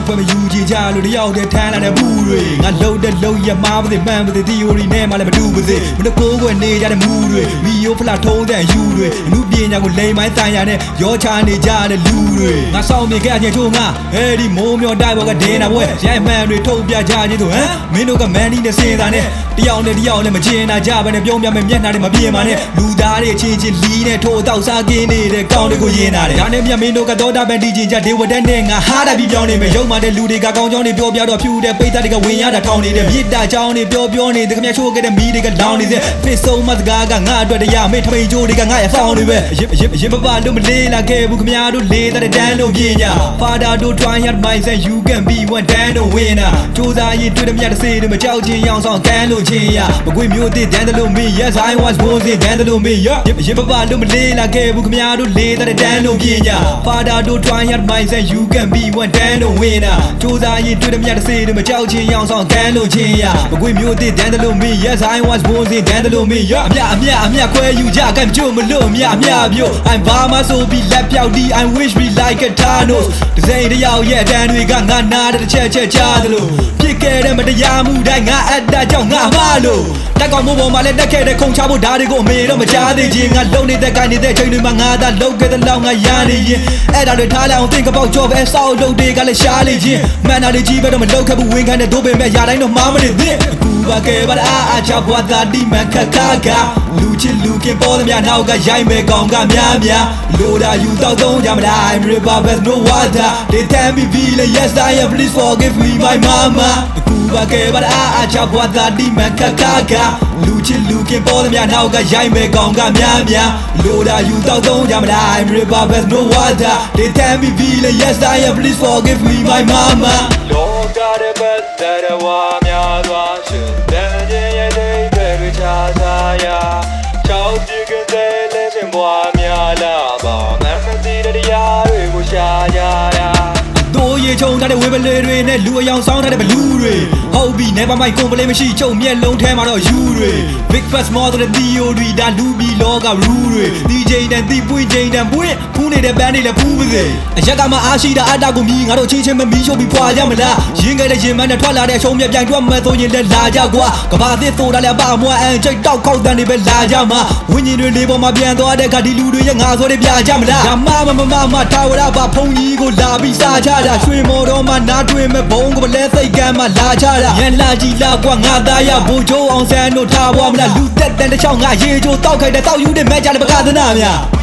ခွဲမယူကြကြလို့တယောက်တည်းထမ်းလာတဲ့ဘူးတွေငါလှုပ်တဲ့လှုပ်ရမှားပါစေမှန်ပါစေ theory နဲ့မှလည်းမတူပါစေမနှကိုးွယ်နေကြတဲ့မူတွေမီယိုဖလာထုံးတဲ့ယူတွေအမှုပညာကိုလိမ်မိုင်းဆိုင်ရနဲ့ရောချနေကြတဲ့လူတွေငါဆောင်မြင်ခဲ့ခြင်းချိုးငါအဲ့ဒီမိုးမျောတိုက်ပေါ်ကဒင်းတာပွဲရိုက်မှန်တွေထုတ်ပြကြခြင်းတို့ဟမ်မင်းတို့ကမန်နီနဲ့စင်တာနဲ့တယောက်နဲ့တယောက်နဲ့မကျင်နာကြဘဲနဲ့ပြုံးပြမယ်မျက်နှာတွေမပြင်းပါနဲ့လူသားတွေချင်းချင်းလီးနဲ့ထိုးတော့စားကင်းနေတဲ့ကောင်းတွေကိုယဉ်တာတယ်ဒါနဲ့မြတ်မင်းတို့ကတော့တာပန်တီချင်းကြဒေဝတက်နဲ့ငါဟာတာပြီးပြောင်းနေမယ်ရုံမှတဲ့လူတွေကကောင်းကြောင်းတွေပြောပြတော့ဖြူတဲ့ပိတ်သက်တွေကဝင်ရတာထောင်းနေတဲ့မြစ်တာကြောင်းတွေပြောနေတယ်ခင်ဗျချိုးခဲ့တဲ့မီးတွေကလောင်းနေစေဖေးဆုံးမစကားကငါအတွက်တရားမေးထမိန်ကြိုးတွေကငါရဲ့ဖောင်းတွေပဲရင်မပါလို့မလေးလာခဲ့ဘူးခင်ဗျားတို့လေးတဲ့တန်းလို့ပြင်းညာဖာတာတို့ try hard mind say you can be one dan တို့ winner စူးစမ်းရင်တွေ့တဲ့မြတ်တဲ့စေတွေမကြောက်ချင်းရောင်ဆောင်ကန်းလို့ချင်းရမကွေမျိုးတစ်ဒန်းတယ်လို့မင်း yes I was born in ဒန်းတယ်လို့မင်းရင်မပါလို့မလေးလာခဲ့ဘူးခင်ဗျားတို့လေးတဲ့တန်းလို့ပြင်းညာဖာတာတို့ try hard mind say you can be one dan တို့ winner စူးစမ်းရင်တွေ့တဲ့မြတ်တဲ့စေတွေမကြောက်ချင်းရောင်ဆောင်ကန်းလို့ချင်းရမကွေမျိုးတစ်ဒန်းတယ်လို့မင်း yes I was born in ဒန်းတယ်လို့မင်းအမြခွဲယူကြကံကြို့မလို့အမြပြို့ I'm Bama so be လက်ပြောက်ဒီ I wish we like a Thanos တစိမ့်တယောက်ရဲ့အတန်းတွေကငါနာတဲ့တစ်ချက်ကြားသလိုဖြစ်ခဲ့တဲ့မတရားမှုတိုင်းငါအတ္တကြောင့်ငါမှားလို့တက်ကောင်မိုးပေါ်မှာလည်းတက်ခဲ့တဲ့ခုံချဖို့ဓာတ်တွေကိုအမေတော့မကြားသေးခြင်းငါလုံနေတဲ့ကိုင်းနေတဲ့ချိန်တွေမှာငါသာလုံခဲ့တဲ့လောက်ငါရနေရင်အဲ့ဒါတွေထားလိုက်အောင် think about job ပဲစောက်လုပ်တွေကလည်းရှားလေခြင်းမှန်တာတွေကြီးပဲတော့မလုပ်ခဲ့ဘူးဝင်ခံတဲ့ဒိုးပင်မဲ့ယာတိုင်းတော့မှားမနေသင့်အခုပါခဲ့ပါလားအားချဘွားသားဒီမန်ခခကလူချစ်လူခင်ပေါ်သမျှနောက်ကရိုက်မဲ့ကောင်ကများလိုတာယူတော့သုံးကြမလား I'm river best no water they tell me feel yes I am please forgive me my mama အခုပါခဲ့ပါလားအားချဘွားသားဒီမန်ခခကလူချစ်လူခင်ပေါ်သမျှနောက်ကရိုက်မဲ့ကောင်ကများလိုတာယူတော့သုံးကြမလား I'm river best no water they tell me feel yes I am please forgive me my mama လောကတဲ့ဘက်တဲ့ဝါများသွားရှင်တဲ့ခြင်းရဲ့ဒိတ်တွေချာသာယာချောက်ပြကတဲ့လက်ရှင်ဘွားများလာပါမမသိတဲ့တရားတွေကိုရှာကြတာတို့ရေချုံထားတဲ့ဝေးပလေတွေနဲ့လူအယောင်ဆောင်ထားတဲ့ဘလူးတွေဟုတ်ပြီ never mind ကွန်ပလေးမရှိချုပ်မျက်လုံးထဲမှာတော့ယူတွေ big fast more than the theory ဒါလူပြီးလောက rule တွေ DJ တန်တီးပွင့်ချိန်တန်ပွင့်ဖူးနေတဲ့ဘန်းတွေလည်းဖူးပါစေအရက်ကမှအားရှိတာအတ္တကိုမြည်ငါတို့ချင်းချင်းမမီးရှုပ်ပြီးပွာကြမလားရင်းခဲ့တဲ့ရင်မန်းနဲ့ထွက်လာတဲ့ရှုံးမြပြိုင်တွက်မဲ့ဆိုရင်လည်းလာကြကွာကဘာသစ်ဆိုတာလည်းအပမွားအန်ချိတ်တောက်ခောက်တန်တွေပဲလာကြမှာဝင်းကြီးတွေလေးပေါ်မှာပြန်သွားတဲ့ခါဒီလူတွေရဲ့ငါဆိုတွေပြကြမလားဓမ္မထာဝရဘာဖုန်ကြီးကိုလာပြီးစားချတာရွှေမော်တော်မှာနားတွင်မဲ့ဘုံကလဲစိတ်ကမ်းမှာလာချတာရန်လာကြီးလာကွာငါသားရဘူချိုးအောင်ဆန်းတို့ထားပွားမလားလူသက်တန်တစ်ချောင်းငါရေချိုးတောက်ခိုက်တဲ့တောက်ယူတဲ့မဲ့ကြတဲ့ပကသနာများ